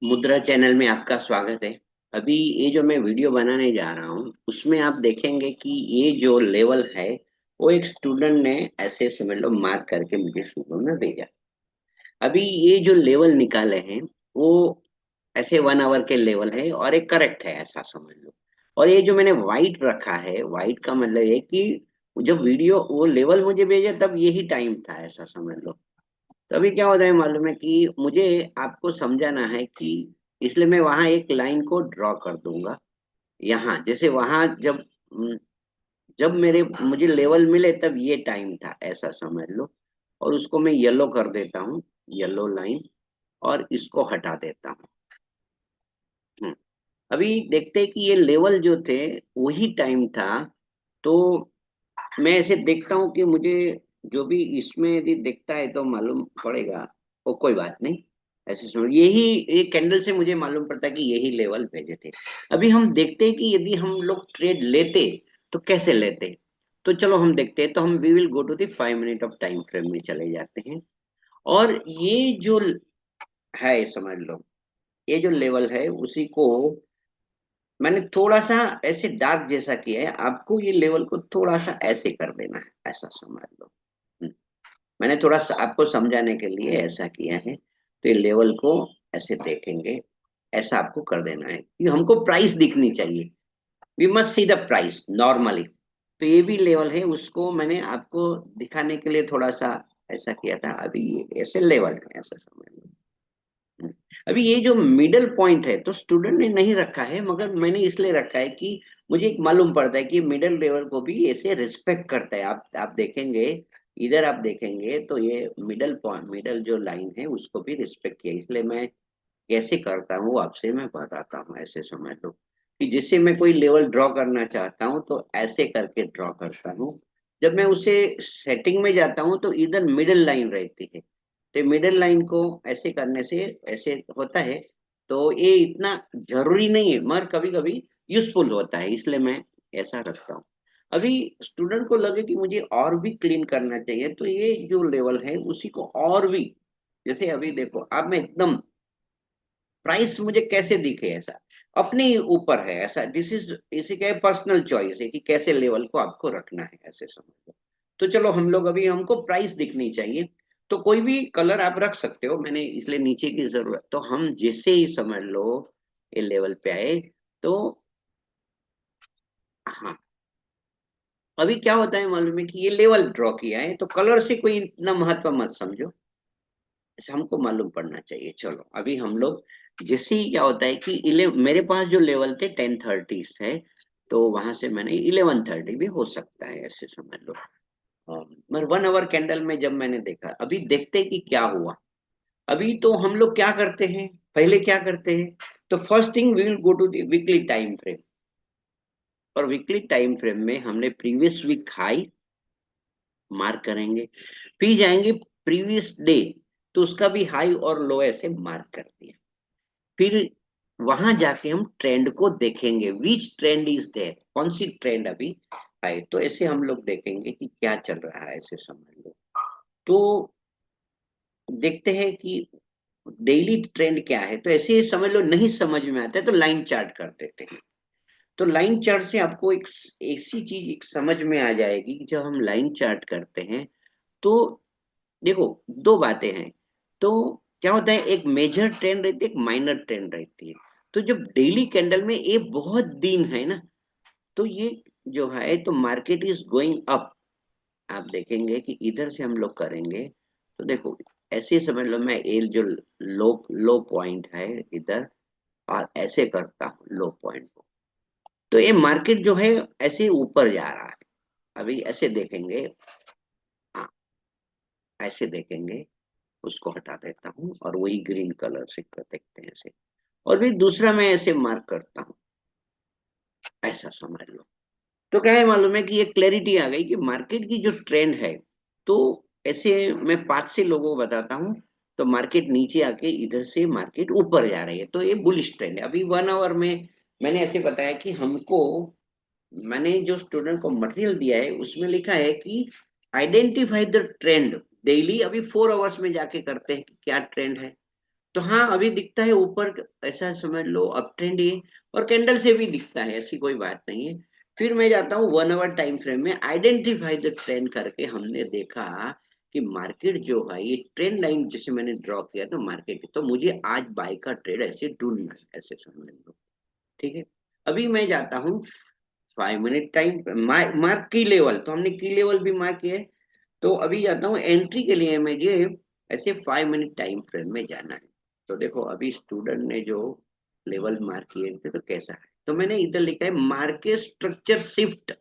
मुद्रा चैनल में आपका स्वागत है। अभी ये जो मैं वीडियो बनाने जा रहा हूँ उसमें आप देखेंगे कि ये जो लेवल है वो एक स्टूडेंट ने ऐसे समझ लो मार्क करके मुझे सुबह में भेजा। अभी ये जो लेवल निकाले हैं वो ऐसे 1 आवर के लेवल है और एक करेक्ट है ऐसा समझ लो। और ये जो मैंने वाइट रखा है, वाइट का मतलब ये कि जब वीडियो वो लेवल मुझे भेजा तब यही टाइम था ऐसा समझ लो। तो अभी क्या होता है मालूम है कि मुझे आपको समझाना है कि इसलिए मैं वहां एक लाइन को ड्रॉ कर दूंगा। यहाँ जैसे वहां जब मेरे मुझे लेवल मिले तब ये टाइम था ऐसा समझ लो। और उसको मैं येलो कर देता हूँ, येलो लाइन, और इसको हटा देता हूँ। हम्म, अभी देखते हैं कि ये लेवल जो थे वही टाइम था। तो मैं ऐसे देखता हूँ कि मुझे जो भी इसमें यदि दिखता है तो मालूम पड़ेगा। वो कोई बात नहीं, ऐसे समझ यही ये कैंडल से मुझे मालूम पड़ता है कि यही लेवल भेजे थे। अभी हम देखते हैं कि यदि हम लोग ट्रेड लेते तो कैसे लेते। तो चलो हम देखते हैं। तो हम we will go to the 5 minute of time frame में चले जाते हैं। और ये जो है समझ लो, ये जो लेवल है उसी को मैंने थोड़ा सा ऐसे डार्क जैसा किया है। आपको ये लेवल को थोड़ा सा ऐसे कर देना है ऐसा समझ लो। हम्म, मैंने थोड़ा सा आपको समझाने के लिए ऐसा किया है। तो ये लेवल को ऐसे देखेंगे, ऐसा आपको कर देना है कि हमको प्राइस दिखनी चाहिए। We must see the price normally. तो ये भी लेवल है, उसको मैंने आपको दिखाने के लिए थोड़ा सा ऐसा किया था। अभी ये ऐसे लेवल है ऐसा समझ लो। हम्म। अभी ये जो मिडल पॉइंट है तो स्टूडेंट ने नहीं रखा है, मगर मैंने इसलिए रखा है कि मुझे एक मालूम पड़ता है कि मिडल लेवल को भी ऐसे रिस्पेक्ट करता है। आप देखेंगे, इधर आप देखेंगे तो ये मिडल पॉइंट, मिडल जो लाइन है उसको भी रिस्पेक्ट किया। इसलिए मैं कैसे करता हूँ आपसे मैं बताता हूँ, ऐसे समझ लो कि जिससे मैं कोई लेवल ड्रॉ करना चाहता हूँ तो ऐसे करके ड्रॉ करता हूँ। जब मैं उसे सेटिंग में जाता हूँ तो इधर मिडिल लाइन रहती है। तो मिडिल लाइन को ऐसे करने से ऐसे होता है। तो ये इतना जरूरी नहीं है मगर कभी कभी यूजफुल होता है, इसलिए मैं ऐसा रखता हूँ। अभी स्टूडेंट को लगे कि मुझे और भी क्लीन करना चाहिए तो ये जो लेवल है उसी को और भी, जैसे अभी देखो अब मैं एकदम प्राइस मुझे कैसे दिखे ऐसा अपने ऊपर है ऐसा। दिस इज इसी का पर्सनल चॉइस है कि कैसे लेवल को आपको रखना है ऐसे समझ लो। तो चलो हम लोग अभी हमको प्राइस दिखनी चाहिए तो कोई भी कलर आप रख सकते हो, मैंने इसलिए नीचे की जरूरत। तो हम जैसे ही समझ लो ये लेवल पे आए तो हाँ, अभी क्या होता है मालूम है कि ये लेवल ड्रॉ किया है तो कलर से कोई इतना महत्व मत समझो, ऐसे हमको मालूम पड़ना चाहिए। चलो अभी हम लोग जैसे ही क्या होता है कि मेरे पास जो लेवल थे 10:30 है, तो वहां से मैंने 11:30 भी हो सकता है ऐसे समझ लो। मगर 1 आवर कैंडल में जब मैंने देखा, अभी देखते हैं कि क्या हुआ। अभी तो हम लोग क्या करते हैं, पहले क्या करते हैं, तो first thing we will go to the weekly time frame. और वीकली टाइम फ्रेम में हमने प्रीवियस वीक हाई मार्क करेंगे, फिर जाएंगे प्रीवियस डे, तो उसका भी हाई और लो ऐसे मार्क कर दिया। फिर वहां जाके हम ट्रेंड को देखेंगे, विच ट्रेंड इज देयर, कौन सी ट्रेंड अभी है। तो ऐसे हम लोग देखेंगे कि क्या चल रहा है ऐसे समझ लो। तो देखते हैं कि डेली ट्रेंड क्या है। तो ऐसे ही समझ लो, नहीं समझ में आता है तो लाइन चार्ट कर देते हैं। तो लाइन चार्ट से आपको एक ऐसी चीज एक समझ में आ जाएगी कि जब हम लाइन चार्ट करते हैं तो देखो दो बातें हैं। तो क्या होता है, एक मेजर ट्रेंड रहती है, एक माइनर ट्रेंड रहती है। तो जब डेली कैंडल में ये बहुत दिन है ना, तो ये जो है तो मार्केट इज गोइंग अप। आप देखेंगे कि इधर से हम लोग करेंगे तो देखो ऐसे ही समझ लो, मैं ये जो लो लो पॉइंट है इधर, और ऐसे करता हूँ लो पॉइंट को, तो ये मार्केट जो है ऐसे ऊपर जा रहा है। अभी ऐसे देखेंगे, हाँ ऐसे देखेंगे, उसको हटा देता हूँ और वही ग्रीन कलर से कर देखते हैं ऐसे। और फिर दूसरा मैं ऐसे मार्क करता हूँ, ऐसा समझ लो। तो क्या है मालूम है कि ये क्लैरिटी आ गई कि मार्केट की जो ट्रेंड है। तो ऐसे मैं 5 से लोगों को बताता हूँ तो मार्केट नीचे आके इधर से मार्केट ऊपर जा रही है, तो ये बुलिश ट्रेंड है। अभी 1 आवर में मैंने ऐसे बताया कि हमको, मैंने जो स्टूडेंट को मटेरियल दिया है उसमें लिखा है कि आइडेंटिफाई द ट्रेंड डेली। अभी 4 आवर्स में जाके करते हैं कि क्या ट्रेंड है। तो हाँ अभी दिखता है ऊपर, ऐसा समझ लो अप ट्रेंड ही है, और कैंडल से भी दिखता है, ऐसी कोई बात नहीं है। फिर मैं जाता हूँ 1 आवर टाइम फ्रेम में, आइडेंटिफाई द ट्रेंड करके हमने देखा कि मार्केट जो है ये ट्रेंड लाइन जिसे मैंने ड्रॉ किया तो मार्केट, तो मुझे आज बाय का ट्रेड ऐसे ढूंढना है, ऐसे समझ लो। ठीक है, अभी मैं जाता हूँ 5 मिनट टाइम, मार्क की लेवल, तो हमने की लेवल भी मार्क किया है। तो अभी जाता हूँ एंट्री के लिए, मुझे ऐसे 5 मिनट टाइम फ्रेम में जाना है। तो देखो अभी स्टूडेंट ने जो लेवल मार्क किए थे तो कैसा है, तो मैंने इधर लिखा है market structure shift,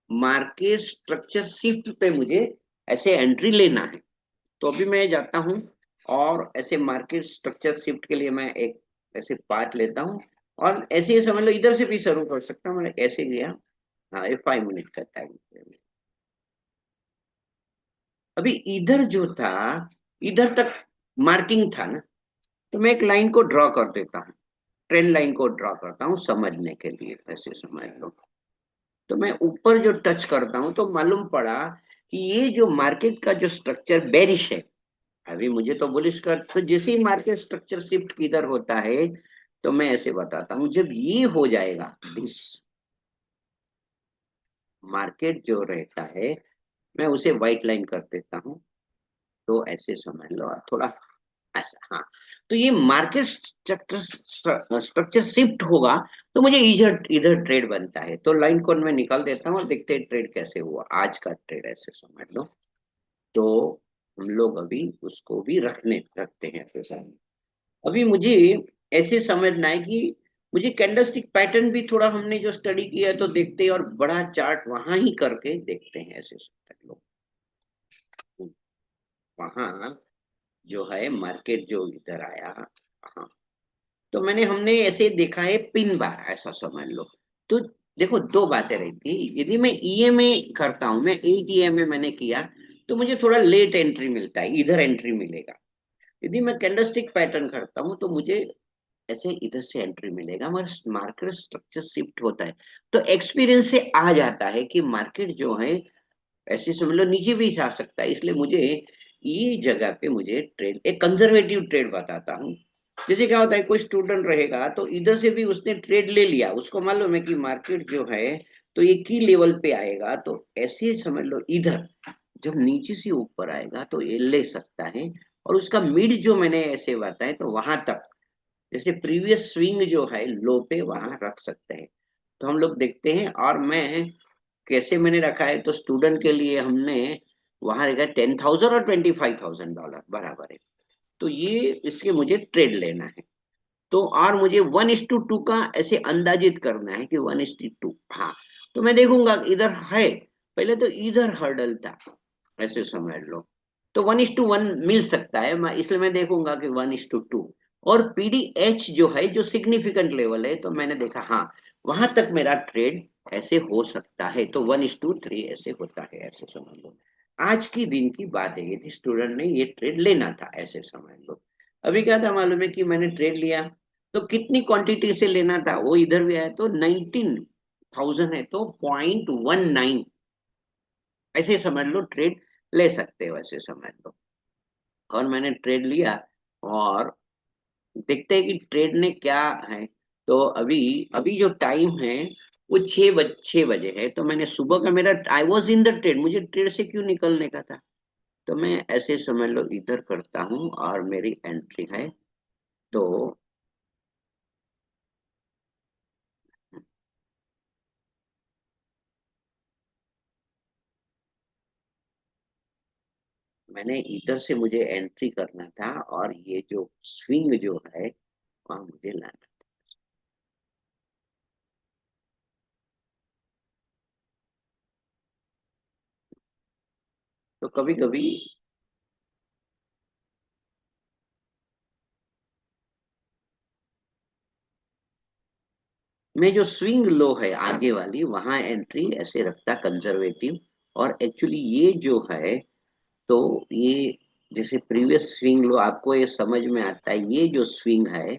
market structure shift पे मुझे ऐसे एंट्री लेना है। तो अभी मैं जाता हूँ और ऐसे मार्केट स्ट्रक्चर शिफ्ट के लिए मैं एक ऐसे पार्ट लेता हूँ, और ऐसे ही समझ लो इधर से भी शुरू कर सकता हूँ, मैंने ऐसे लिया। हाँ ये 5 मिनट का टाइम। अभी इधर जो था, इधर तक मार्किंग था ना, तो मैं एक लाइन को ड्रॉ कर देता हूँ, ट्रेंड लाइन को ड्रॉ करता हूँ समझने के लिए, ऐसे समझ लो। तो मैं ऊपर जो टच करता हूँ तो मालूम पड़ा कि ये जो मार्केट का जो स्ट्रक्चर बेरिश है। अभी मुझे तो बुलिश कर, तो जैसे ही मार्केट स्ट्रक्चर शिफ्ट किधर होता है, तो मैं ऐसे बताता हूँ, जब ये हो जाएगा दिस मार्केट जो रहता है, मैं उसे व्हाइट लाइन कर देता हूँ। तो ऐसे समझ लो आप थोड़ा ऐसा, हाँ। तो ये मार्केट स्ट्रक्चर स्ट्रक्चर शिफ्ट होगा, तो मुझे इधर इधर ट्रेड बनता है, तो लाइन को मैं निकाल देता हूँ और देखते हैं ट्रेड कैसे हुआ आज का ट्रेड, ऐसे समझ लो। तो हम लोग अभी उसको भी रखते हैं ऐसे। अभी मुझे ऐसे समझना है कि मुझे कैंडलस्टिक पैटर्न भी थोड़ा हमने जो स्टडी किया है तो देखते हैं, और बड़ा चार्ट वहां ही करके देखते हैं, ऐसे समझ लो। वहां जो है मार्केट जो इधर आया, हाँ, तो हमने ऐसे देखा है पिन बार, ऐसा समझ लो। तो देखो दो बातें रहती है, यदि मैं ईएमए करता हूं, मैं एक ईएमए मैंने किया, तो मुझे थोड़ा लेट एंट्री मिलता है, इधर एंट्री मिलेगा। यदि मैं कैंडलस्टिक पैटर्न करता हूँ तो मुझे ऐसे इधर से एंट्री मिलेगा, मगर मार्केट स्ट्रक्चर शिफ्ट होता है, तो एक्सपीरियंस से आ जाता है कि मार्केट जो है ऐसे समझ लो नीचे भी जा सकता है, इसलिए मुझे ये जगह पे मुझे ट्रेड, एक कंजर्वेटिव ट्रेड बताता हूँ। जैसे क्या होता है, कोई स्टूडेंट रहेगा तो इधर से भी उसने ट्रेड ले लिया, उसको मालूम है कि मार्केट जो है तो ये की लेवल पे आएगा, तो ऐसे समझ लो इधर जब नीचे से ऊपर आएगा तो ये ले सकता है, और उसका मिड जो मैंने ऐसे बताया तो वहां तक, जैसे प्रीवियस स्विंग जो है लो पे वहां रख सकते हैं। तो हम लोग देखते हैं, और मैं कैसे मैंने रखा है, तो स्टूडेंट के लिए हमने वहां रखा 10,000 और $25,000 बराबर है। तो ये इसके मुझे ट्रेड लेना है। तो और मुझे 1:2 का ऐसे अंदाजित करना है कि 1:2, हाँ। तो मैं देखूंगा इधर है, पहले तो इधर हर्डल था, ऐसे समझ लो। तो 1:1 मिल सकता है, मैं इसलिए मैं देखूंगा कि 1:2। और पीडीएच जो है जो सिग्निफिकेंट लेवल है, तो मैंने देखा हाँ वहां तक मेरा ट्रेड ऐसे हो सकता है, तो 1:3 ऐसे होता है, ऐसे समझ लो। आज की दिन की बात है, यदि स्टूडेंट ने ये ट्रेड लेना था, ऐसे समझ लो। अभी क्या था मालूम है कि मैंने ट्रेड लिया, तो कितनी क्वांटिटी से लेना था वो इधर भी आया, तो 19,000 है, तो 0.19 ऐसे समझ लो ट्रेड ले सकते हो, ऐसे समझ लो। और मैंने ट्रेड लिया, और देखते हैं कि ट्रेड ने क्या है। तो अभी अभी जो टाइम है वो 6 बजे है, तो मैंने सुबह का मेरा, I was in the trade, मुझे ट्रेड से क्यों निकलने का था, तो मैं ऐसे समझ लो इधर करता हूँ और मेरी एंट्री है। तो मैंने इधर से मुझे एंट्री करना था, और ये जो स्विंग जो है वहां मुझे लाना। तो कभी कभी मैं जो स्विंग लो है आगे वाली वहां एंट्री ऐसे रखता कंजर्वेटिव, और एक्चुअली ये जो है, तो ये जैसे प्रीवियस स्विंग लो आपको ये समझ में आता है, ये जो स्विंग है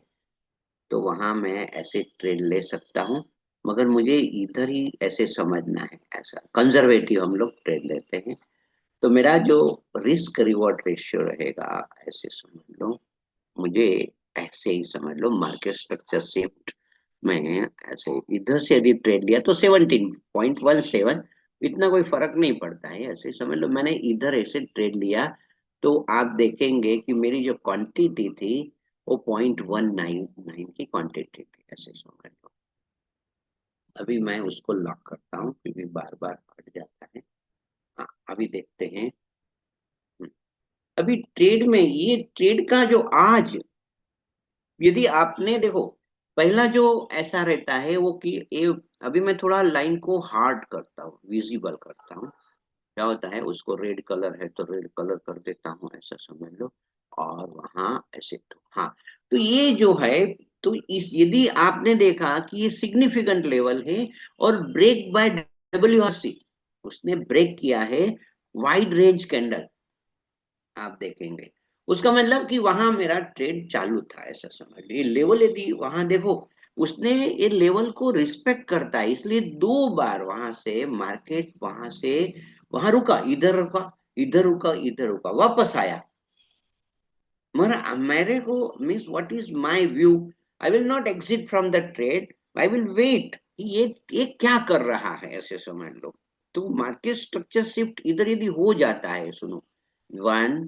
तो वहां मैं ऐसे ट्रेड ले सकता हूँ, मगर मुझे इधर ही ऐसे समझना है, ऐसा कंजर्वेटिव हम लोग ट्रेड लेते हैं। तो मेरा जो रिस्क रिवॉर्ड रेशियो रहेगा, ऐसे समझ लो, मुझे ऐसे ही समझ लो मार्केट स्ट्रक्चर शिफ्ट में ऐसे इधर से यदि ट्रेड लिया तो 17.17, इतना कोई फर्क नहीं पड़ता है, ऐसे समझ लो मैंने इधर ऐसे ट्रेड लिया तो आप देखेंगे कि मेरी जो क्वांटिटी थी वो 0.199 की क्वांटिटी थी, ऐसे समझ लो। अभी मैं उसको लॉक करता हूँ क्योंकि बार बार हट जाता है। हाँ, अभी देखते हैं। हम्म, अभी ट्रेड में ये ट्रेड का जो आज, यदि आपने देखो पहला जो ऐसा रहता है वो कि ये, अभी मैं थोड़ा लाइन को हार्ड करता हूँ, विजिबल करता हूँ। क्या होता है, उसको रेड कलर है तो रेड कलर कर देता हूँ, ऐसा समझ लो। और वहां ऐसे तो हाँ, तो ये जो है, तो इस यदि आपने देखा कि ये सिग्निफिकेंट लेवल है और ब्रेक बाय WRC, उसने ब्रेक किया है वाइड रेंज कैंडल, आप देखेंगे उसका मतलब कि वहां मेरा ट्रेड चालू था, ऐसा समझ लीजिए। लेवल यदि वहां देखो, उसने ये लेवल को रिस्पेक्ट करता है, इसलिए 2 बार वहां से मार्केट वहां से वहां रुका, इधर रुका, इधर रुका, इधर रुका, वापस आया। मगर मेरे को means what is my view, I will not exit from the trade, I will wait, ये क्या कर रहा है, ऐसे समझ लो। तो मार्केट स्ट्रक्चर शिफ्ट इधर यदि हो जाता है, सुनो, 1,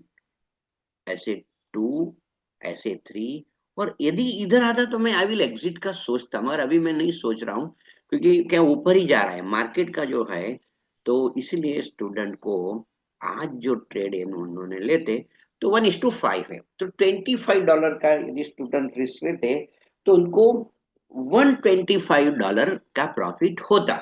ऐसे 2, ऐसे 3, और यदि इधर आता तो मैं आई विल एग्जिट का सोचता, मगर अभी मैं नहीं सोच रहा हूँ क्योंकि क्या ऊपर ही जा रहा है मार्केट का जो है। तो इसलिए स्टूडेंट को आज जो ट्रेड उन्होंने लेते तो 1:5 है, तो $25 का यदि स्टूडेंट रिस्क लेते तो उनको $125 का प्रॉफिट होता।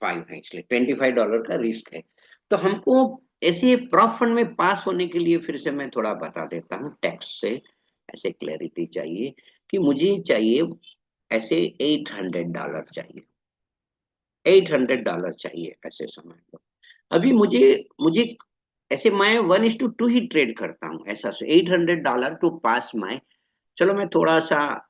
5 है इसलिए $25 का रिस्क है। तो हमको ऐसे प्रॉफ फंड में पास होने के लिए फिर से मैं थोड़ा बता देता हूँ टैक्स से, ऐसे क्लैरिटी चाहिए कि मुझे चाहिए ऐसे $800 चाहिए, $800 चाहिए, ऐसे समझ लो। अभी मुझे मुझे ऐसे मैं 1:2 ही ट्रेड करता हूँ, ऐसा $800 टू पास माई। चलो मैं थोड़ा सा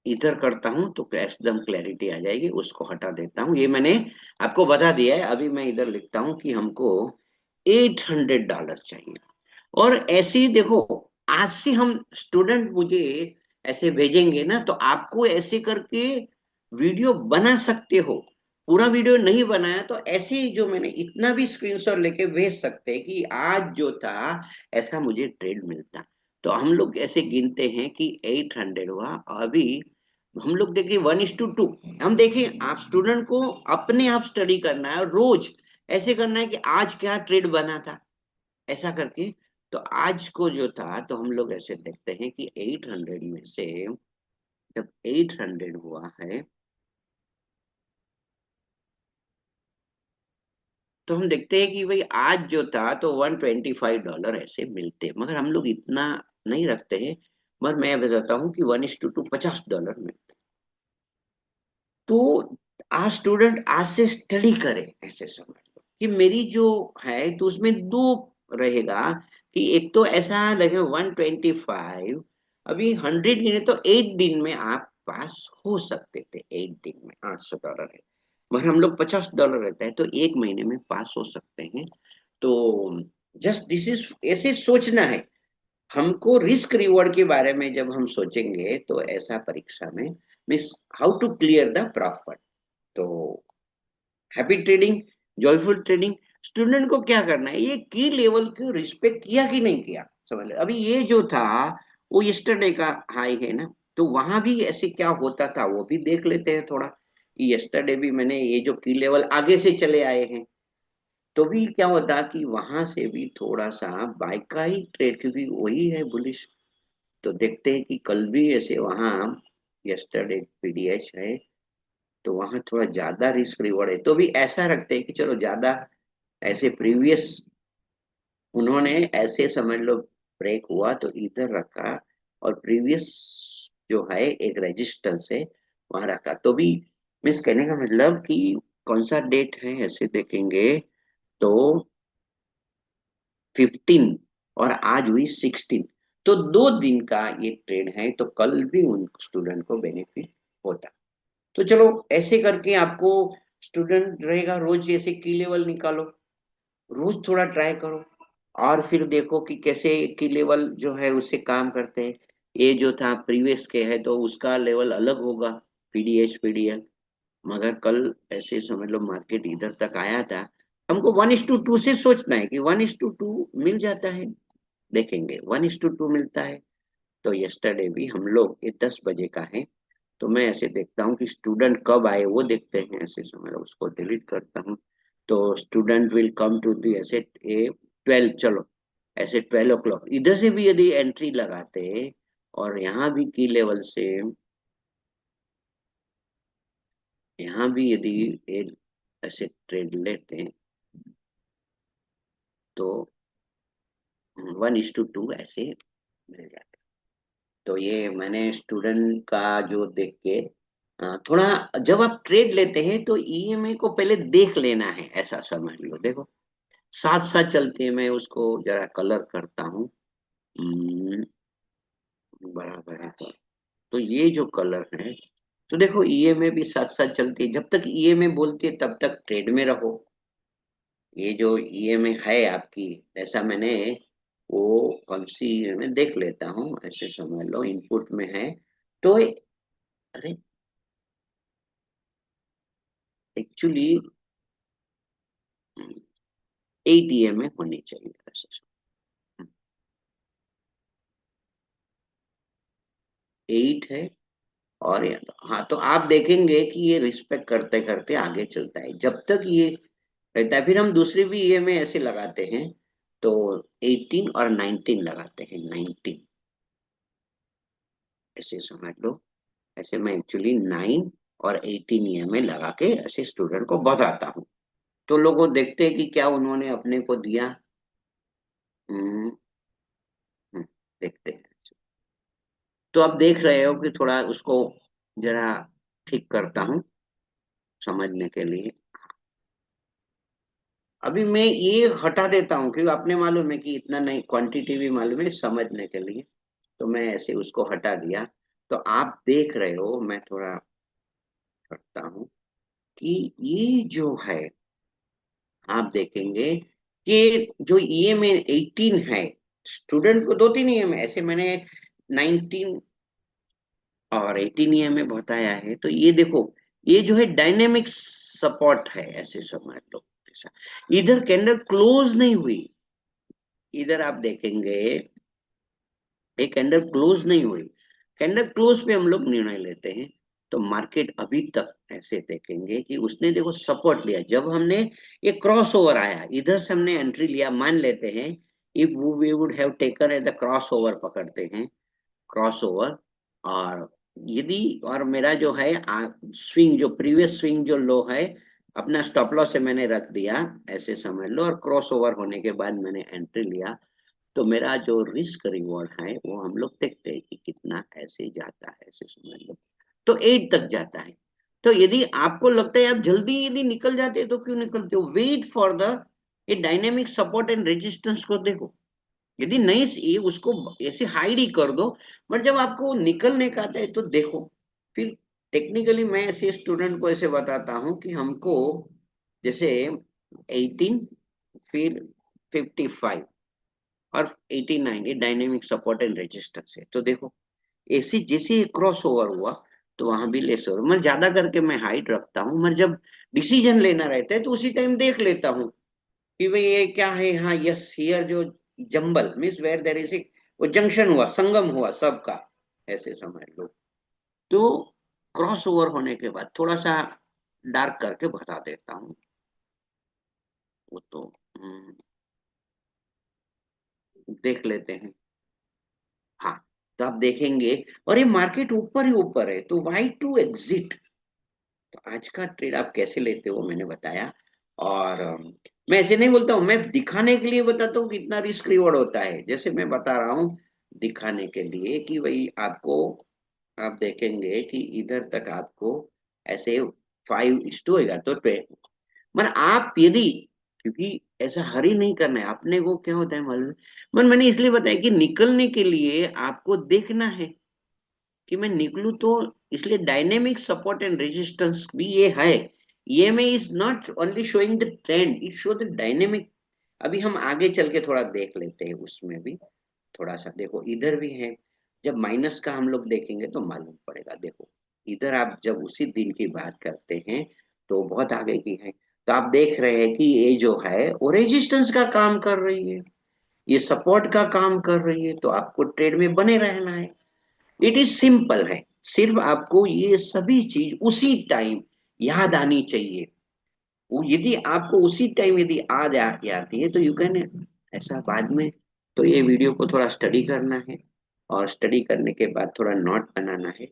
इधर करता हूं तो एकदम क्लैरिटी आ जाएगी, उसको हटा देता हूं, ये मैंने आपको बता दिया है। अभी मैं इधर लिखता हूं कि हमको $800 चाहिए। और ऐसे ही देखो, आज से हम स्टूडेंट मुझे ऐसे भेजेंगे ना, तो आपको ऐसे करके वीडियो बना सकते हो। पूरा वीडियो नहीं बनाया तो ऐसे ही जो मैंने इतना भी स्क्रीनशॉट लेके भेज सकते हैं कि आज जो था ऐसा मुझे ट्रेड मिलता। तो हम लोग ऐसे गिनते हैं कि 800 हुआ, अभी हम लोग देखिए 1:2, हम देखिए आप स्टूडेंट को अपने आप स्टडी करना है और रोज ऐसे करना है कि आज क्या ट्रेड बना था, ऐसा करके। तो आज को जो था तो हम लोग ऐसे देखते हैं कि 800 में से जब 800 हुआ है तो हम देखते हैं कि भाई आज जो था तो $125 ऐसे मिलते हैं, मगर हम लोग इतना नहीं रखते हैं। मगर मैं बताता हूँ कि 1:2 $50 मिलते। तो आज स्टूडेंट आज से स्टडी करे, ऐसे समझ लो कि मेरी जो है तो उसमें दो रहेगा, कि एक तो ऐसा लगे 125, अभी 100 गिने तो 8 दिन में आप पास हो सकते थे, 8 दिन में $800 है। मगर हम लोग $50 रहता है तो 1 महीने में पास हो सकते हैं। तो जस्ट दिस इज ऐसे सोचना है हमको, रिस्क रिवॉर्ड के बारे में जब हम सोचेंगे तो ऐसा परीक्षा में means how to clear the profit. तो happy trading, joyful trading, student को क्या करना है, ये की लेवल को रिस्पेक्ट किया कि नहीं किया, समझ लो। अभी ये जो था वो यस्टरडे का हाई है ना, तो वहां भी ऐसे क्या होता था वो भी देख लेते हैं थोड़ा। यस्टरडे भी मैंने ये जो की लेवल आगे से चले आए हैं, तो भी क्या होता कि वहां से भी थोड़ा सा बाय का ही ट्रेड, क्योंकि वही है बुलिश। तो देखते हैं कि कल भी ऐसे वहां यस्टरडे PDH है, तो वहां थोड़ा ज्यादा रिस्क रिवॉर्ड है, तो भी ऐसा रखते हैं कि चलो ज्यादा ऐसे प्रीवियस उन्होंने ऐसे समझ लो ब्रेक हुआ तो इधर रखा, और प्रीवियस जो है एक रेजिस्टेंस है वहां रखा, तो भी मिस कहने का मतलब कि कौन सा डेट है ऐसे देखेंगे तो 15 और आज हुई 16, तो 2 दिन का ये ट्रेड है, तो कल भी उन स्टूडेंट को बेनिफिट होता। तो चलो ऐसे करके आपको स्टूडेंट रहेगा, रोज ऐसे की लेवल निकालो, रोज थोड़ा ट्राई करो। और फिर देखो कि कैसे की लेवल जो है उससे काम करते हैं। ये जो था प्रीवियस के है तो उसका लेवल अलग होगा, पीडीएच पीडीएल। मगर कल ऐसे समझ लो मार्केट इधर तक आया था। हमको 1:2 से सोचना है कि 1:2 मिल जाता है। देखेंगे 1:2 मिलता है। तो यस्टरडे भी हम लोग ये 10 बजे का है। तो मैं ऐसे देखता हूँ कि स्टूडेंट कब आए वो देखते हैं, ऐसे समय उसको डिलीट करता हूँ। तो student will come to the ऐसे ए 12, चलो ऐसे 12 o'clock इधर से भी यदि एंट्री लगाते और यहाँ भी की लेवल से यहाँ भी यदि ऐसे ट्रेड लेते हैं तो 1:2 ऐसे मिल जाता। तो ये मैंने स्टूडेंट का जो देख के थोड़ा, जब आप ट्रेड लेते हैं तो ईएमआई को पहले देख लेना है, ऐसा समझ लो। देखो साथ साथ चलते हैं, मैं उसको जरा कलर करता हूँ। हम्म, बराबर है। तो ये जो कलर है, तो देखो ईएमआई भी साथ साथ चलती है। जब तक ईएमआई बोलती है तब तक ट्रेड में रहो। ये जो ईएमआई है आपकी, ऐसा मैंने वो कौन सी में देख लेता हूँ, ऐसे समझ लो इनपुट में है। तो अरे एक्चुअली 8 ईएमआई होनी चाहिए ऐसे। 8 है। और हाँ, तो आप देखेंगे कि ये रिस्पेक्ट करते करते आगे चलता है जब तक ये रहता है। फिर हम दूसरी भी ईएमआई ऐसे लगाते हैं। तो 18 और 19 लगाते हैं, 19 ऐसे समझ लो। ऐसे मैं एक्चुअली 9 और 18 ईएमआई लगा के ऐसे स्टूडेंट को बताता हूँ। तो लोगों देखते हैं कि क्या उन्होंने अपने को दिया। हम्म, हम्म, देखते हैं। तो आप देख रहे हो कि थोड़ा उसको जरा ठीक करता हूँ समझने के लिए। अभी मैं ये हटा देता हूँ क्योंकि आपने मालूम है कि इतना नहीं, क्वांटिटी भी मालूम है समझने के लिए। तो मैं ऐसे उसको हटा दिया। तो आप देख रहे हो, मैं थोड़ा करता हूँ कि ये जो है, आप देखेंगे कि जो ईएमआई 18 है, स्टूडेंट को 2-3 ईएमआई ऐसे मैंने 19 और 18 ईएमआई बताया है। तो ये देखो, ये जो है डायनेमिक सपोर्ट है, ऐसे समझ लो। ऐसा इधर कैंडल क्लोज नहीं हुई। इधर आप देखेंगे ये कैंडल क्लोज नहीं हुई। कैंडल क्लोज पे हम लोग निर्णय लेते हैं। तो मार्केट अभी तक ऐसे देखेंगे कि उसने देखो सपोर्ट लिया। जब हमने ये क्रॉस ओवर आया इधर से हमने एंट्री लिया, मान लेते हैं if we would have taken at the cross over, पकड़ते हैं क्रॉस ओवर। और यदि और मेरा जो है स्विंग, जो प्रीवियस स्विंग जो लो है, अपना स्टॉप लॉस से मैंने रख दिया, ऐसे समझ लो। और क्रॉस ओवर होने के बाद मैंने एंट्री लिया। तो मेरा जो रिस्क रिवॉर्ड है वो हम लोग देखते हैं कि कितना ऐसे जाता है, ऐसे समझ लो। तो 8 तक जाता है। तो यदि आपको लगता है आप जल्दी यदि निकल जाते हैं तो क्यों निकलते हो, वेट फॉर द ये डायनेमिक सपोर्ट एंड रेजिस्टेंस को देखो। यदि नहीं ये उसको ऐसे हाइड ही कर दो। बट जब आपको निकलने का आता है तो देखो। फिर टेक्निकली मैं ऐसे स्टूडेंट को ऐसे बताता हूँ कि हमको जैसे 18, फिर 55 और 89 ये डायनेमिक सपोर्ट एंड रेजिस्टेंस है। तो देखो ऐसे जैसे क्रॉस ओवर हुआ तो वहां भी लेस ओवर, मैं ज्यादा करके मैं हाइट रखता हूँ। मैं जब डिसीजन लेना रहता है तो उसी टाइम देख लेता हूँ कि भाई ये क्या है। हाँ यस, हियर जो jumble means where there is a, वो जंक्शन हुआ, संगम हुआ सबका, ऐसे समझ लो। तो क्रॉस ओवर होने के बाद थोड़ा सा डार्क करके बता देता हूँ वो तो। देख लेते हैं। हाँ, तो आप देखेंगे और ये मार्केट ऊपर ही ऊपर है तो वाई टू एग्जिट। तो आज का ट्रेड आप कैसे लेते हो मैंने बताया। और मैं ऐसे नहीं बोलता हूँ, मैं दिखाने के लिए बताता हूँ कितना रिस्क रिवॉर्ड होता है। जैसे मैं बता रहा हूँ दिखाने के लिए कि भाई आपको, आप देखेंगे कि इधर तक आपको ऐसे 5:2 होगा तो पर आप यदि, क्योंकि ऐसा हरी नहीं करना है अपने को, क्या होता है मालूम है? मैंने इसलिए बताया कि निकलने के लिए आपको देखना है कि मैं निकलूं तो। इसलिए डायनेमिक सपोर्ट एंड रेजिस्टेंस भी ये है। EMA is not only showing the trend, it show the dynamic. अभी हम आगे चल के थोड़ा देख लेते हैं, उसमें भी थोड़ा सा देखो, इधर भी है। जब माइनस का हम लोग देखेंगे तो मालूम पड़ेगा। देखो इधर आप जब उसी दिन की बात करते हैं तो बहुत आगे की है, तो आप देख रहे हैं कि ये जो है वो रेजिस्टेंस का काम कर रही है, ये सपोर्ट का काम कर रही है, तो आपको ट्रेड में बने रहना है। इट इज सिंपल है। सिर्फ आपको ये सभी चीज उसी टाइम याद आनी चाहिए। वो यदि आपको उसी टाइम यदि जाती है तो यू कैन ऐसा बाद में। तो ये वीडियो को थोड़ा स्टडी करना है, और स्टडी करने के बाद थोड़ा नोट बनाना है।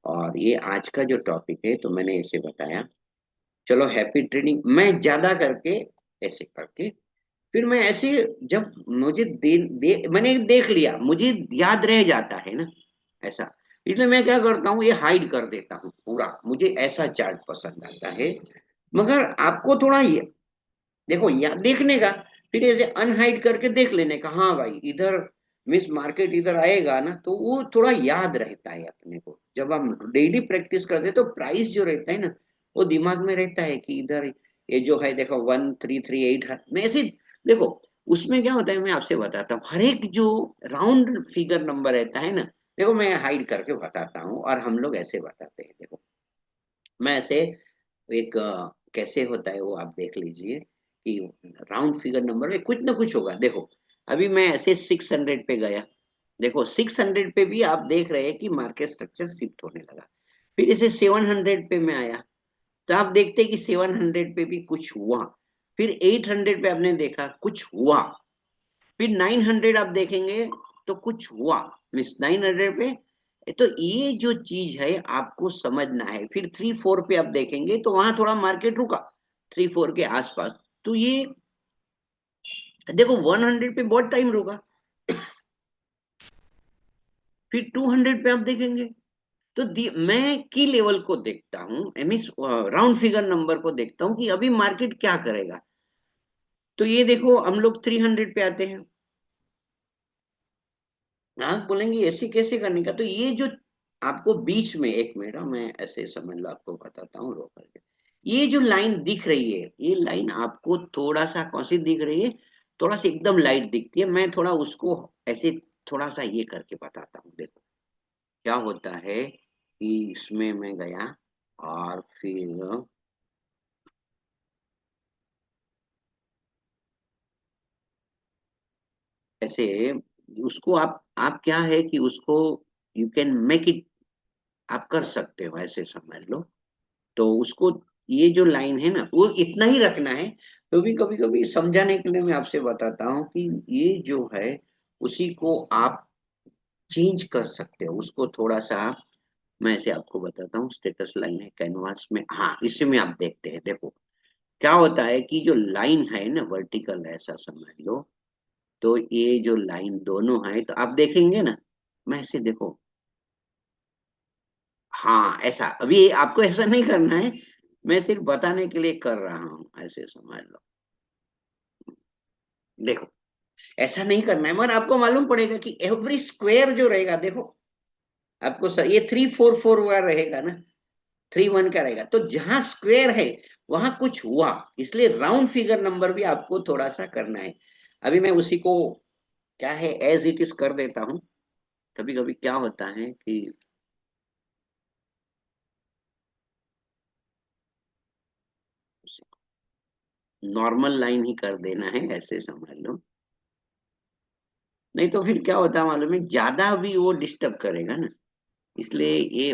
और ये आज का जो टॉपिक है तो मैंने इसे बताया। चलो हैप्पी ट्रेडिंग। मैं ज्यादा करके ऐसे करके फिर मैं ऐसे, जब मुझे मैंने देख लिया, मुझे याद रह जाता है ना ऐसा, इसलिए मैं क्या करता हूँ, ये हाइड कर देता हूँ पूरा। मुझे ऐसा चार्ट पसंद आता है। मगर आपको थोड़ा ये देखो या देखने का, फिर ऐसे अनहाइड करके देख लेने का, हाँ भाई इधर मिस मार्केट इधर आएगा ना, तो वो थोड़ा याद रहता है अपने को। जब हम डेली प्रैक्टिस करते हैं तो प्राइस जो रहता है ना, वो दिमाग में रहता है कि इधर ये जो है देखो 1338 में ऐसे। देखो उसमें क्या होता है, मैं आपसे बताता हूँ, हर एक जो राउंड फिगर नंबर रहता है ना, देखो मैं हाइड करके बताता हूँ और हम लोग ऐसे बताते हैं। देखो मैं ऐसे एक कैसे होता है वो आप देख लीजिए कि राउंड फिगर नंबर में कुछ ना कुछ होगा। देखो अभी मैं ऐसे 600 पे गया, देखो 600 पे भी आप देख रहे हैं कि मार्केट स्ट्रक्चर शिफ्ट होने लगा। फिर इसे 700 पे में आया, तो आप देखते हैं कि 700 पे भी कुछ हुआ। फिर 800 पे आपने देखा कुछ हुआ। फिर 900 आप देखेंगे तो कुछ हुआ, मीन्स 900 पे। तो ये जो चीज है आपको समझना है। फिर 3-4 पे आप देखेंगे तो वहां थोड़ा मार्केट रुका, 3-4 के आसपास। तो ये देखो 100 पे बहुत टाइम रुका। फिर 200 पे आप देखेंगे तो मैं की लेवल को देखता हूँ, मीन्स राउंड फिगर नंबर को देखता हूँ कि अभी मार्केट क्या करेगा। तो ये देखो हम लोग 300 पे आते हैं। आप बोलेंगे ऐसे कैसे करने का, तो ये जो आपको बीच में, एक मिनट मैं ऐसे समझ लो, आपको बताता हूँ रो करके। ये जो लाइन दिख रही है, ये लाइन आपको थोड़ा सा कौन सी दिख रही है, थोड़ा सा एकदम लाइट दिखती है। मैं थोड़ा उसको ऐसे थोड़ा सा ये करके बताता हूँ। देखो क्या होता है कि इसमें मैं गया और फिर ऐसे उसको आप क्या है कि उसको यू कैन मेक इट, आप कर सकते हो ऐसे समझ लो। तो उसको ये जो लाइन है ना वो इतना ही रखना है। तो भी कभी कभी समझाने के लिए मैं आपसे बताता हूँ कि ये जो है उसी को आप चेंज कर सकते हो, उसको थोड़ा सा। मैं ऐसे आपको बताता हूँ, स्टेटस लाइन है कैनवास में, हाँ इसी में आप देखते हैं। देखो क्या होता है कि जो लाइन है ना वर्टिकल, ऐसा समझ लो। तो ये जो लाइन दोनों है तो आप देखेंगे ना, मैं ऐसे देखो, हाँ ऐसा। अभी आपको ऐसा नहीं करना है, मैं सिर्फ बताने के लिए कर रहा हूँ, ऐसे समझ लो। देखो ऐसा नहीं करना है, मगर आपको मालूम पड़ेगा कि एवरी स्क्वायर जो रहेगा, देखो आपको ये 344 वाला रहेगा ना, 31 का रहेगा, तो जहां स्क्वायर है वहां कुछ हुआ। इसलिए राउंड फिगर नंबर भी आपको थोड़ा सा करना है। अभी मैं उसी को क्या है एज इट इज कर देता हूँ। कभी कभी क्या होता है कि नॉर्मल लाइन ही कर देना है, ऐसे समझ लो। नहीं तो फिर क्या होता है मालूम है, ज्यादा भी वो डिस्टर्ब करेगा ना, इसलिए ये,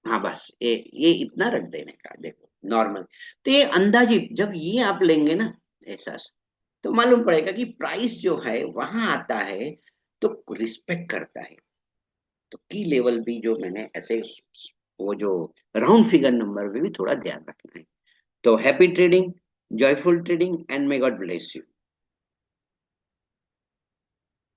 हाँ बस ये इतना रख देने का। देखो नॉर्मल, तो ये अंदाजित जब ये आप लेंगे ना ऐसा, तो मालूम पड़ेगा कि प्राइस जो है वहां आता है तो रिस्पेक्ट करता है। तो की लेवल भी जो मैंने ऐसे वो जो राउंड फिगर नंबर में भी थोड़ा ध्यान रखना है। तो happy trading, joyful trading, and may God bless you.